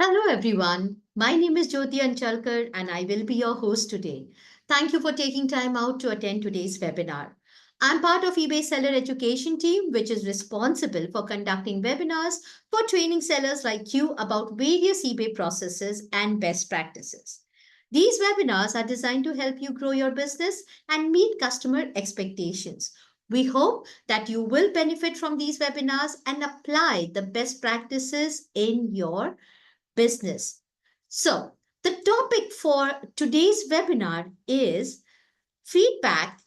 Hello, everyone. My name is Jyoti Anchalkar, and I will be your host today. Thank you for taking time out to attend today's webinar. I'm part of eBay Seller Education team, which is responsible for conducting webinars for training sellers like you about various eBay processes and best practices. These webinars are designed to help you grow your business and meet customer expectations. We hope that you will benefit from these webinars and apply the best practices in your business. So, the topic for today's webinar is feedback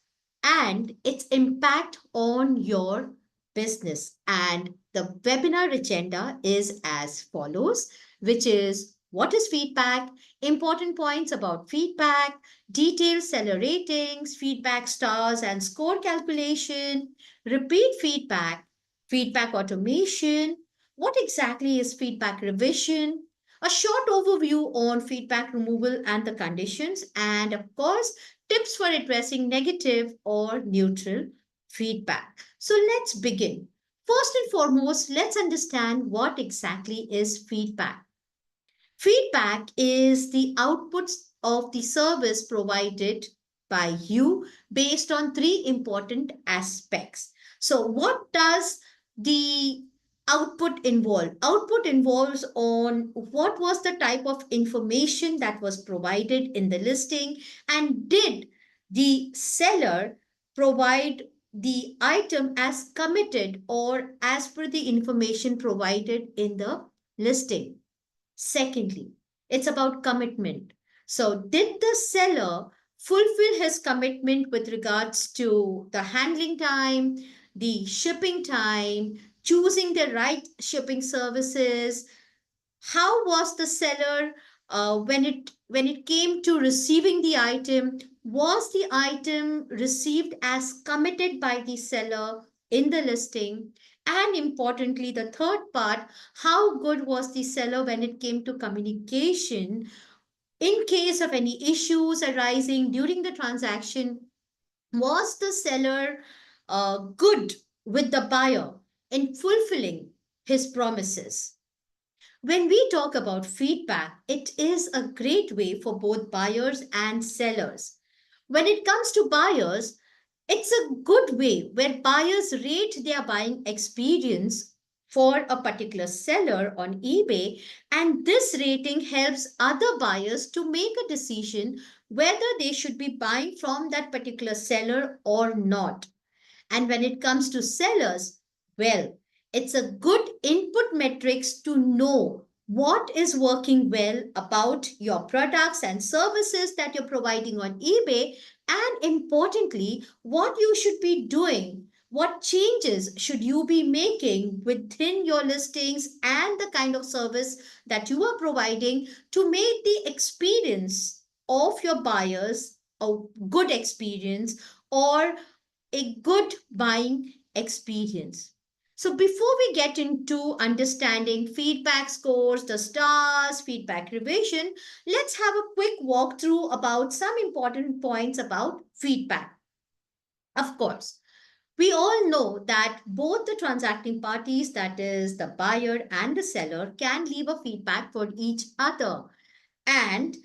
and its impact on your business. And the webinar agenda is as follows, which is what is feedback, important points about feedback, detailed seller ratings, feedback stars and score calculation, repeat feedback, feedback automation, what exactly is feedback revision, a short overview on feedback removal and the conditions, and of course, tips for addressing negative or neutral feedback. So let's begin. First and foremost, let's understand what exactly is feedback. Feedback is the outputs of the service provided by you based on three important aspects. So, what does the output involve? Output involves on what was the type of information that was provided in the listing, and did the seller provide the item as committed or as per the information provided in the listing. Secondly, it's about commitment. So, did the seller fulfill his commitment with regards to the handling time, the shipping time, choosing the right shipping services? How was the seller when it came to receiving the item? Was the item received as committed by the seller in the listing? And importantly, the third part, how good was the seller when it came to communication in case of any issues arising during the transaction? Was the seller good with the buyer in fulfilling his promises? When we talk about feedback, it is a great way for both buyers and sellers. When it comes to buyers, it's a good way where buyers rate their buying experience for a particular seller on eBay, and this rating helps other buyers to make a decision whether they should be buying from that particular seller or not. And when it comes to sellers, well, it's a good input metrics to know what is working well about your products and services that you're providing on eBay, and importantly, what you should be doing. What changes should you be making within your listings and the kind of service that you are providing to make the experience of your buyers a good experience or a good buying experience. So, before we get into understanding feedback scores, the stars, feedback revision, let's have a quick walkthrough about some important points about feedback. Of course, we all know that both the transacting parties, that is the buyer and the seller, can leave a feedback for each other. And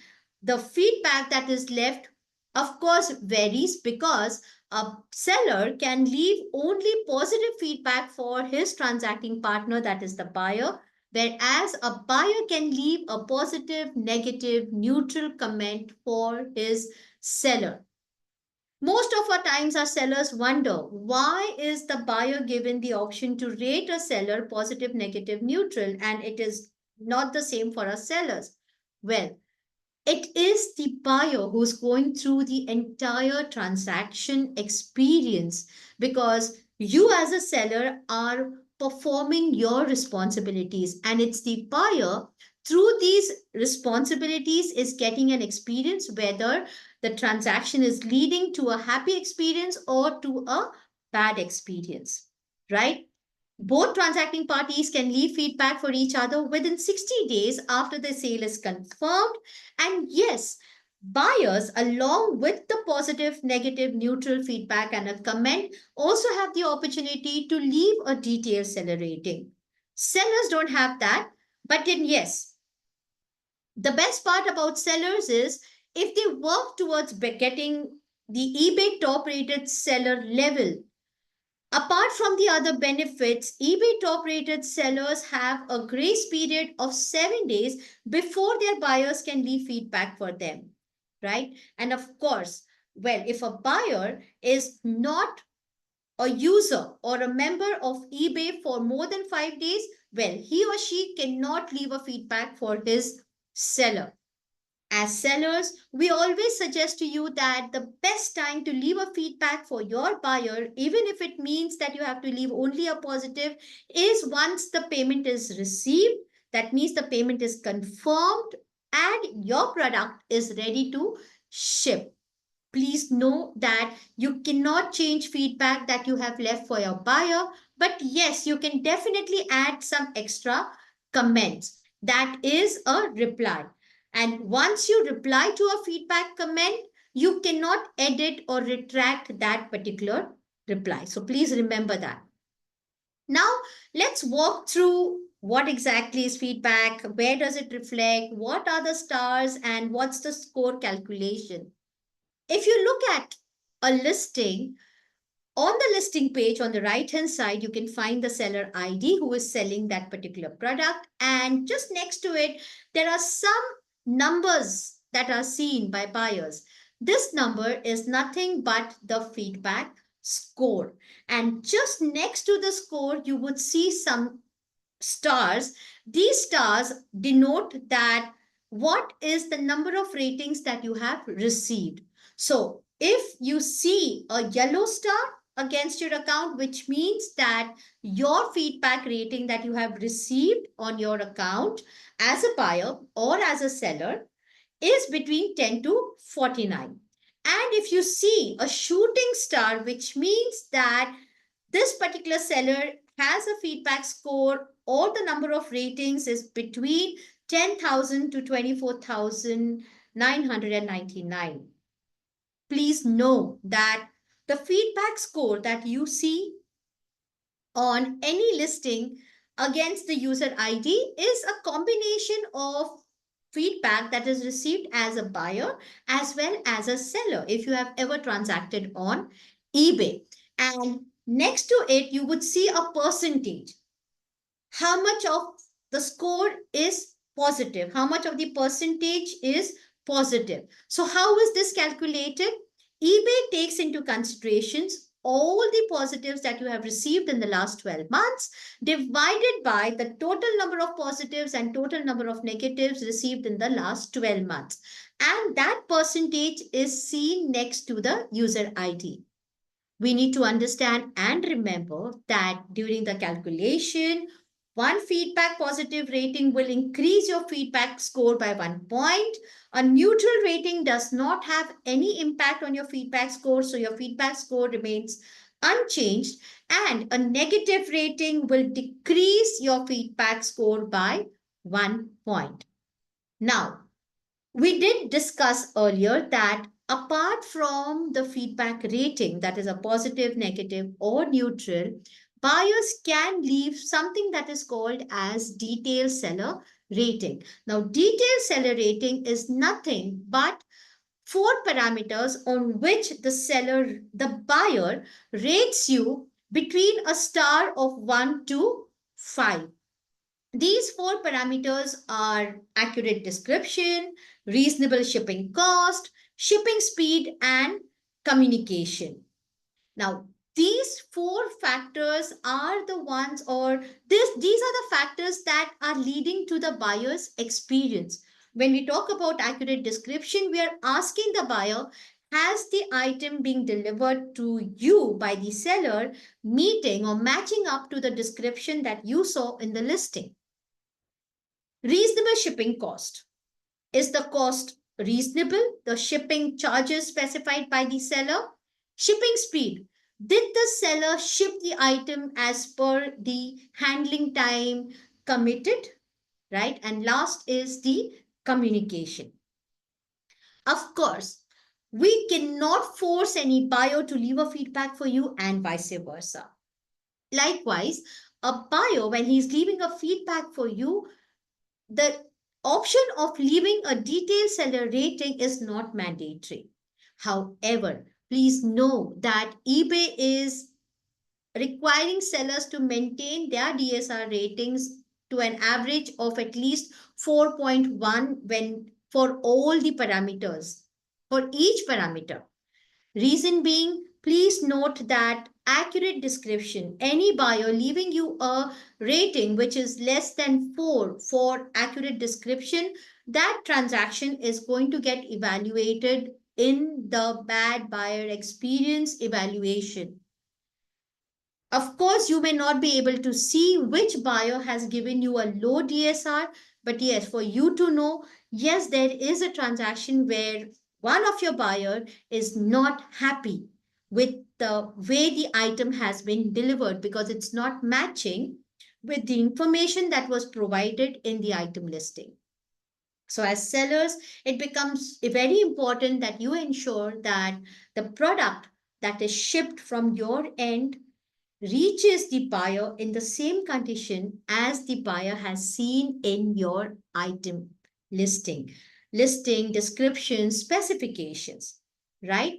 the feedback that is left, of course, varies because a seller can leave only positive feedback for his transacting partner, that is the buyer, whereas a buyer can leave a positive, negative, neutral comment for his seller. Most of our times, our sellers wonder why is the buyer given the option to rate a seller positive, negative, neutral, and it is not the same for our sellers. Well, it is the buyer who's going through the entire transaction experience, because you as a seller are performing your responsibilities, and it's the buyer through these responsibilities is getting an experience whether the transaction is leading to a happy experience or to a bad experience, right? Both transacting parties can leave feedback for each other within 60 days after the sale is confirmed. And yes, buyers, along with the positive, negative, neutral feedback and a comment, also have the opportunity to leave a detailed seller rating. Sellers don't have that, but then yes, The best part about sellers is if they work towards getting the eBay top rated seller level. Apart from the other benefits, eBay top rated sellers have a grace period of 7 days before their buyers can leave feedback for them, right? And of course, well, if a buyer is not a user or a member of eBay for more than 5 days, well, he or she cannot leave a feedback for his seller. As sellers, we always suggest to you that the best time to leave a feedback for your buyer, even if it means that you have to leave only a positive, is once the payment is received. That means the payment is confirmed and your product is ready to ship. Please know that you cannot change feedback that you have left for your buyer, but yes, you can definitely add some extra comments. That is a reply. And once you reply to a feedback comment, you cannot edit or retract that particular reply. So please remember that. Now, let's walk through what exactly is feedback, where does it reflect, what are the stars, and what's the score calculation. If you look at a listing, on the listing page on the right hand side, you can find the seller ID who is selling that particular product. And just next to it, there are some numbers that are seen by buyers. This number is nothing but the feedback score. And just next to the score, you would see some stars. These stars denote that what is the number of ratings that you have received. So if you see a yellow star against your account, which means that your feedback rating that you have received on your account as a buyer or as a seller is between 10 to 49. And if you see a shooting star, which means that this particular seller has a feedback score or the number of ratings is between 10,000 to 24,999. Please know that the feedback score that you see on any listing against the user ID is a combination of feedback that is received as a buyer as well as a seller if you have ever transacted on eBay. And next to it, you would see a percentage. How much of the score is positive? How much of the percentage is positive? So how is this calculated? eBay takes into considerations all the positives that you have received in the last 12 months divided by the total number of positives and total number of negatives received in the last 12 months. And that percentage is seen next to the user ID. We need to understand and remember that during the calculation, one feedback positive rating will increase your feedback score by 1 point. A neutral rating does not have any impact on your feedback score, so your feedback score remains unchanged. And a negative rating will decrease your feedback score by 1 point. Now, we did discuss earlier that apart from the feedback rating, that is a positive, negative, or neutral, buyers can leave something that is called as detailed seller rating. Now, detailed seller rating is nothing but four parameters on which the buyer rates you between a star of 1 to 5. These four parameters are accurate description, reasonable shipping cost, shipping speed, and communication. Now, these four factors are the ones, or these are the factors that are leading to the buyer's experience. When we talk about accurate description, we are asking the buyer, has the item being delivered to you by the seller meeting or matching up to the description that you saw in the listing? Reasonable shipping cost. Is the cost reasonable? The shipping charges specified by the seller? Shipping speed. Did the seller ship the item as per the handling time committed? Right? And last is the communication. Of course, we cannot force any buyer to leave a feedback for you and vice versa. Likewise, a buyer, when he's leaving a feedback for you, the option of leaving a detailed seller rating is not mandatory. However, please know that eBay is requiring sellers to maintain their DSR ratings to an average of at least 4.1 when for all the parameters, for each parameter. Reason being, please note that accurate description, any buyer leaving you a rating which is less than 4 for accurate description, that transaction is going to get evaluated in the bad buyer experience evaluation. Of course, you may not be able to see which buyer has given you a low DSR, but yes, for you to know, yes, there is a transaction where one of your buyer is not happy with the way the item has been delivered because it's not matching with the information that was provided in the item listing. So, as sellers, it becomes very important that you ensure that the product that is shipped from your end reaches the buyer in the same condition as the buyer has seen in your item listing, description, specifications, right?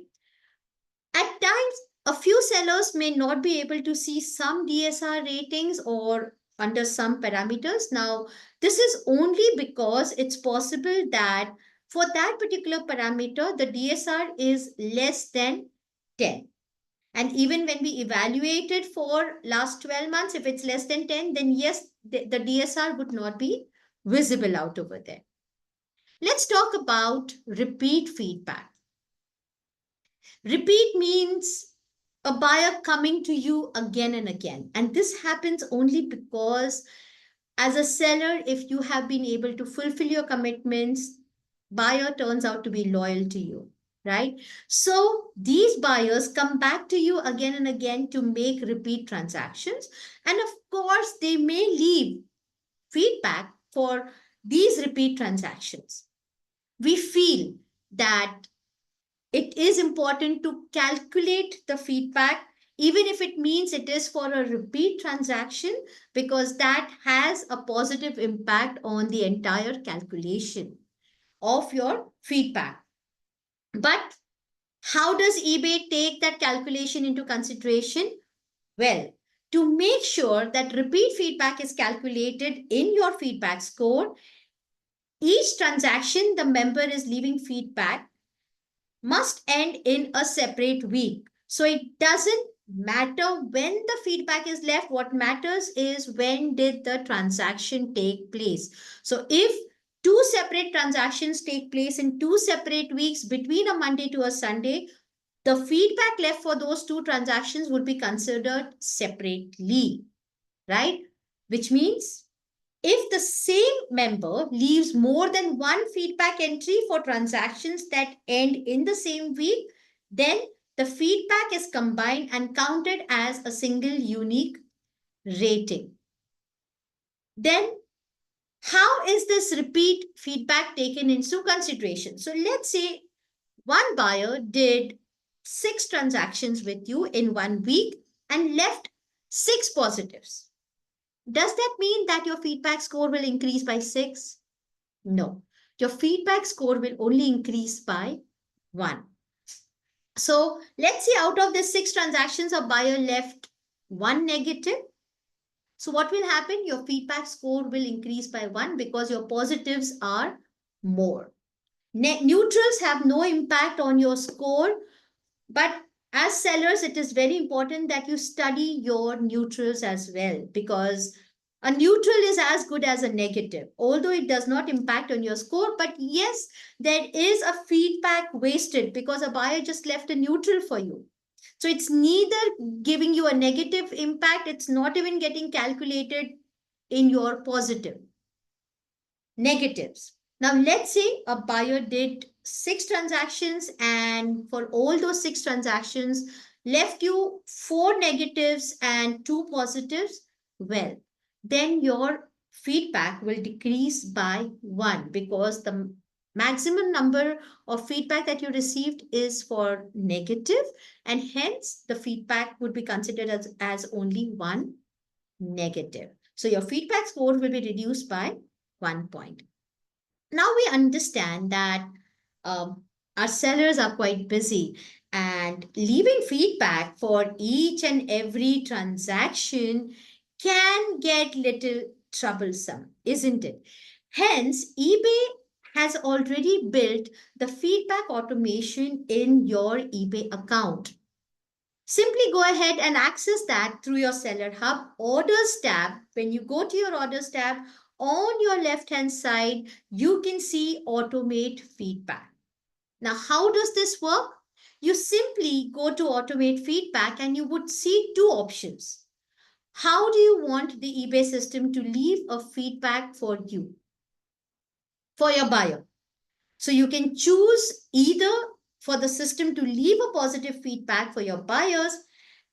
At times, a few sellers may not be able to see some DSR ratings or under some parameters. Now, this is only because it's possible that for that particular parameter, the DSR is less than 10. And even when we evaluate it for last 12 months, if it's less than 10, then yes, the DSR would not be visible out over there. Let's talk about repeat feedback. Repeat means a buyer coming to you again and again. And this happens only because as a seller, if you have been able to fulfill your commitments, buyer turns out to be loyal to you, right? So these buyers come back to you again and again to make repeat transactions. And of course, they may leave feedback for these repeat transactions. We feel that it is important to calculate the feedback, even if it means it is for a repeat transaction, because that has a positive impact on the entire calculation of your feedback. But how does eBay take that calculation into consideration? Well, to make sure that repeat feedback is calculated in your feedback score, each transaction the member is leaving feedback must end in a separate week. So it doesn't matter when the feedback is left. What matters is when did the transaction take place. So if two separate transactions take place in two separate weeks between a Monday to a Sunday, the feedback left for those two transactions would be considered separately, right? Which means if the same member leaves more than one feedback entry for transactions that end in the same week, then the feedback is combined and counted as a single unique rating. Then, how is this repeat feedback taken into consideration? So, let's say one buyer did 6 transactions with you in 1 week and left 6 positives. Does that mean that your feedback score will increase by 6? No. Your feedback score will only increase by 1. So let's say out of the 6 transactions, a buyer left 1 negative. So what will happen? Your feedback score will increase by 1 because your positives are more. Neutrals have no impact on your score, but as sellers, it is very important that you study your neutrals as well, because a neutral is as good as a negative, although it does not impact on your score. But yes, there is a feedback wasted because a buyer just left a neutral for you. So it's neither giving you a negative impact, it's not even getting calculated in your positive. Negatives. Now, let's say a buyer did 6 transactions, and for all those 6 transactions, left you 4 negatives and 2 positives. Well, then your feedback will decrease by 1 because the maximum number of feedback that you received is for negative, and hence the feedback would be considered as only 1 negative. So your feedback score will be reduced by 1 point. Now we understand that um, our sellers are quite busy, and leaving feedback for each and every transaction can get little troublesome, isn't it? Hence, eBay has already built the feedback automation in your eBay account. Simply go ahead and access that through your Seller Hub Orders tab. When you go to your Orders tab, on your left hand side, you can see Automate Feedback. Now, how does this work? You simply go to Automate Feedback and you would see two options. How do you want the eBay system to leave a feedback for you, for your buyer? So you can choose either for the system to leave a positive feedback for your buyers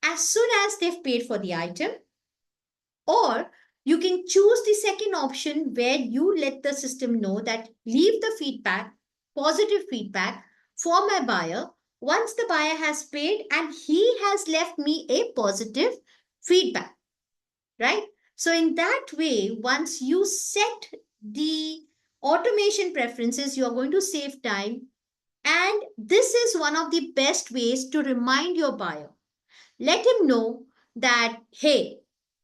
as soon as they've paid for the item, or you can choose the second option where you let the system know that leave the feedback, positive feedback for my buyer once the buyer has paid and he has left me a positive feedback, right? So in that way, once you set the automation preferences, you are going to save time. And this is one of the best ways to remind your buyer. Let him know that, hey,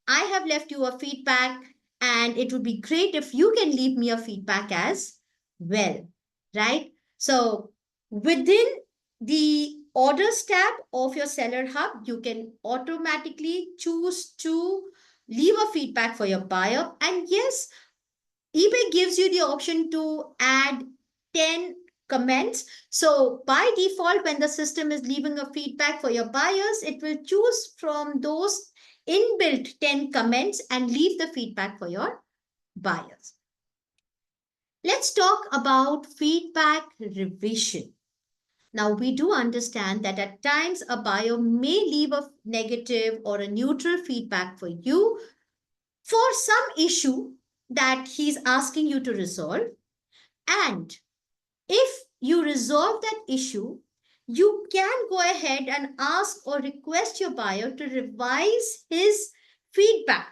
I have left you a feedback and it would be great if you can leave me a feedback as well, right? So within the orders tab of your seller hub, you can automatically choose to leave a feedback for your buyer. And yes, eBay gives you the option to add 10 comments. So by default, when the system is leaving a feedback for your buyers, it will choose from those inbuilt 10 comments and leave the feedback for your buyers. Let's talk about feedback revision. Now, we do understand that at times a buyer may leave a negative or a neutral feedback for you for some issue that he's asking you to resolve. And if you resolve that issue, you can go ahead and ask or request your buyer to revise his feedback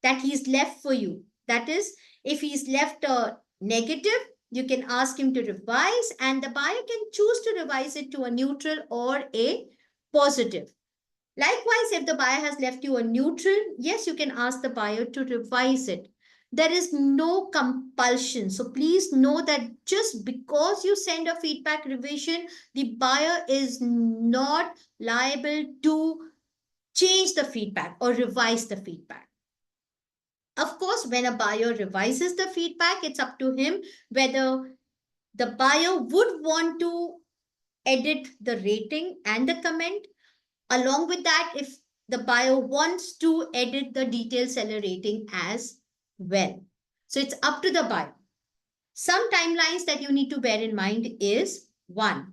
that he's left for you. That is, if he's left a negative, you can ask him to revise, and the buyer can choose to revise it to a neutral or a positive. Likewise, if the buyer has left you a neutral, yes, you can ask the buyer to revise it. There is no compulsion. So please know that just because you send a feedback revision, the buyer is not liable to change the feedback or revise the feedback. Of course, when a buyer revises the feedback, it's up to him whether the buyer would want to edit the rating and the comment. Along with that, if the buyer wants to edit the detailed seller rating as well. So it's up to the buyer. Some timelines that you need to bear in mind is one,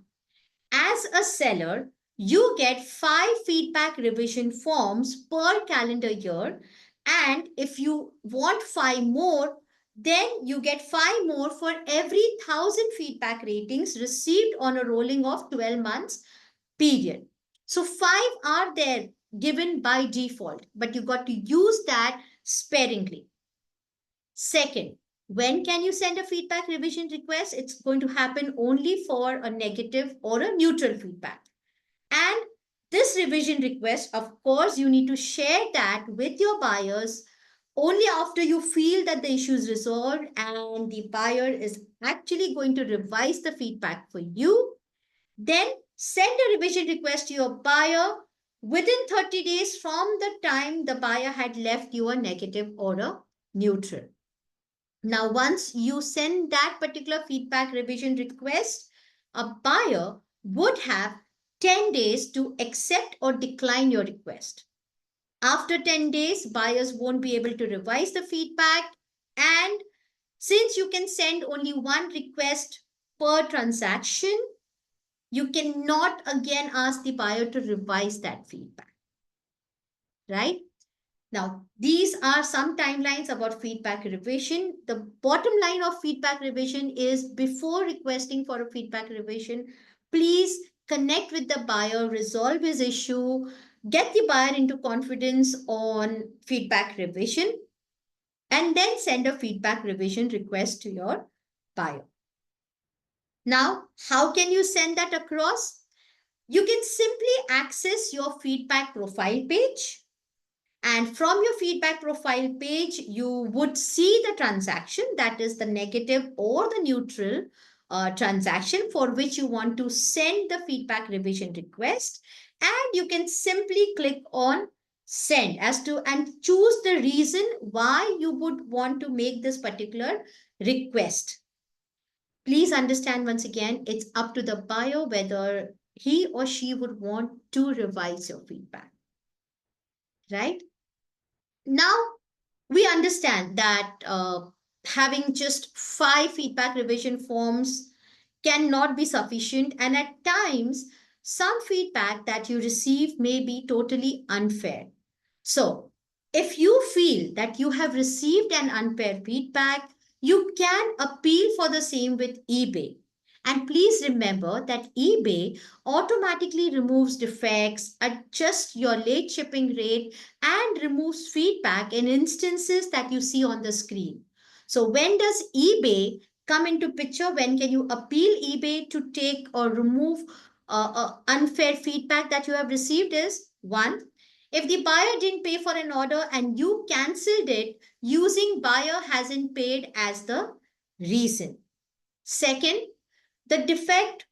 as a seller, you get 5 feedback revision forms per calendar year. And if you want 5 more, then you get 5 more for every 1,000 feedback ratings received on a rolling of 12 months period. So 5 are there given by default, but you got to use that sparingly. Second, when can you send a feedback revision request? It's going to happen only for a negative or a neutral feedback. And this revision request, of course, you need to share that with your buyers only after you feel that the issue is resolved and the buyer is actually going to revise the feedback for you. Then send a revision request to your buyer within 30 days from the time the buyer had left you a negative or a neutral. Now, once you send that particular feedback revision request, a buyer would have 10 days to accept or decline your request. After 10 days, buyers won't be able to revise the feedback. And since you can send only one request per transaction, you cannot again ask the buyer to revise that feedback, right? Now, these are some timelines about feedback revision. The bottom line of feedback revision is before requesting for a feedback revision, please connect with the buyer, resolve his issue, get the buyer into confidence on feedback revision, and then send a feedback revision request to your buyer. Now, how can you send that across? You can simply access your feedback profile page. And from your feedback profile page, you would see the transaction, that is the negative or the neutral transaction for which you want to send the feedback revision request. And you can simply click on send as to and choose the reason why you would want to make this particular request. Please understand once again, it's up to the buyer whether he or she would want to revise your feedback, right? Now, we understand that having just 5 feedback revision forms cannot be sufficient, and at times, some feedback that you receive may be totally unfair. So, if you feel that you have received an unfair feedback, you can appeal for the same with eBay. And please remember that eBay automatically removes defects, adjusts your late shipping rate, and removes feedback in instances that you see on the screen. So when does eBay come into picture? When can you appeal eBay to take or remove unfair feedback that you have received is one, if the buyer didn't pay for an order and you cancelled it using buyer hasn't paid as the reason. Second, the defect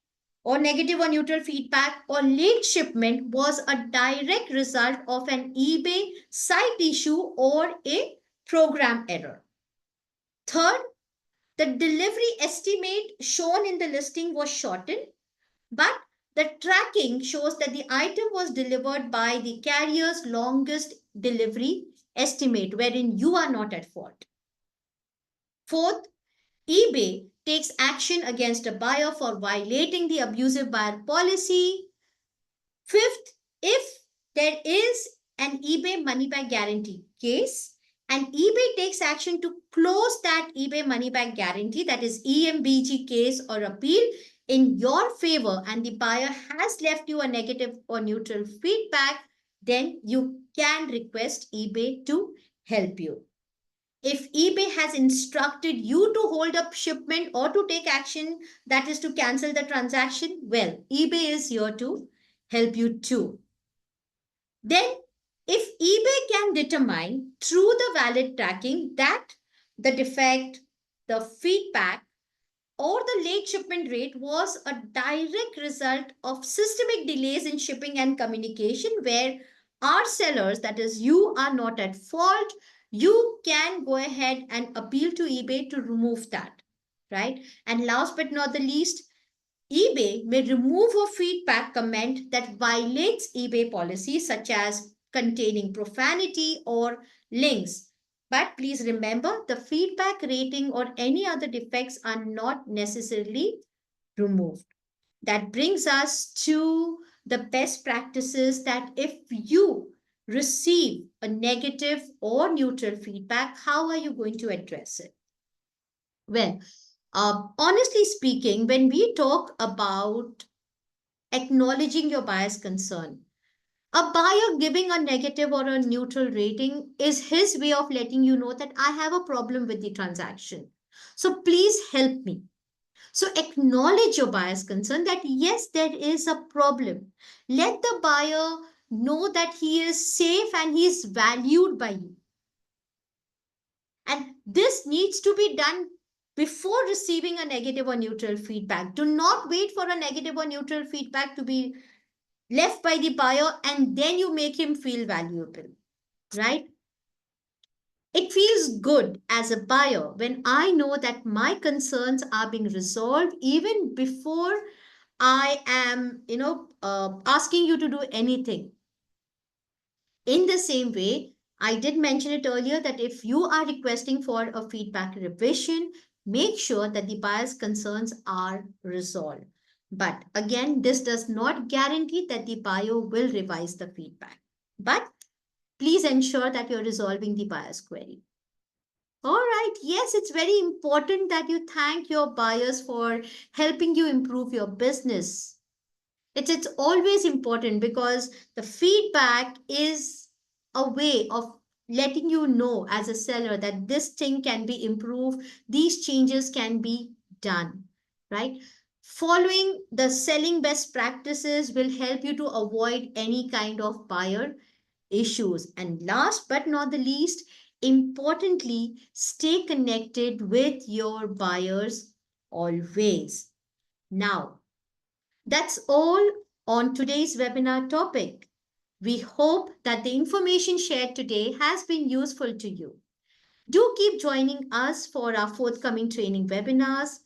or negative or neutral feedback or late shipment was a direct result of an eBay site issue or a program error. Third, the delivery estimate shown in the listing was shortened, but the tracking shows that the item was delivered by the carrier's longest delivery estimate, wherein you are not at fault. Fourth, eBay takes action against a buyer for violating the abusive buyer policy. Fifth, if there is an eBay money back guarantee case and eBay takes action to close that eBay money back guarantee, that is EMBG case or appeal in your favor, and the buyer has left you a negative or neutral feedback, then you can request eBay to help you. If eBay has instructed you to hold up shipment or to take action, that is to cancel the transaction, well, eBay is here to help you too. Then, if eBay can determine through the valid tracking that the defect, the feedback, or the late shipment rate was a direct result of systemic delays in shipping and communication where our sellers, that is, you are not at fault, you can go ahead and appeal to eBay to remove that, right? And last but not the least, eBay may remove a feedback comment that violates eBay policies such as containing profanity or links. But please remember the feedback rating or any other defects are not necessarily removed. That brings us to the best practices that if you receive a negative or neutral feedback, how are you going to address it? Well, honestly speaking, when we talk about acknowledging your buyer's concern, a buyer giving a negative or a neutral rating is his way of letting you know that I have a problem with the transaction. So please help me. So acknowledge your buyer's concern that yes, there is a problem. Let the buyer know that he is safe and he is valued by you. And this needs to be done before receiving a negative or neutral feedback. Do not wait for a negative or neutral feedback to be left by the buyer and then you make him feel valuable, right? It feels good as a buyer when I know that my concerns are being resolved even before I am, asking you to do anything. In the same way, I did mention it earlier that if you are requesting for a feedback revision, make sure that the buyer's concerns are resolved. But again, this does not guarantee that the buyer will revise the feedback. But please ensure that you're resolving the buyer's query. All right. Yes, it's very important that you thank your buyers for helping you improve your business. It's always important because the feedback is a way of letting you know as a seller that this thing can be improved, these changes can be done, right? Following the selling best practices will help you to avoid any kind of buyer issues. And last but not the least, importantly, stay connected with your buyers always. Now, that's all on today's webinar topic. We hope that the information shared today has been useful to you. Do keep joining us for our forthcoming training webinars.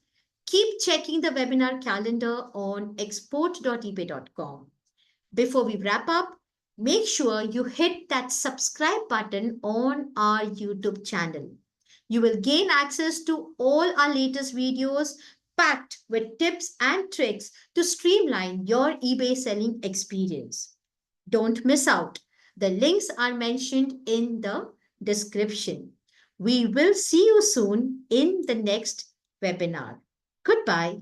Keep checking the webinar calendar on export.ebay.com. Before we wrap up, make sure you hit that subscribe button on our YouTube channel. You will gain access to all our latest videos packed with tips and tricks to streamline your eBay selling experience. Don't miss out. The links are mentioned in the description. We will see you soon in the next webinar. Goodbye.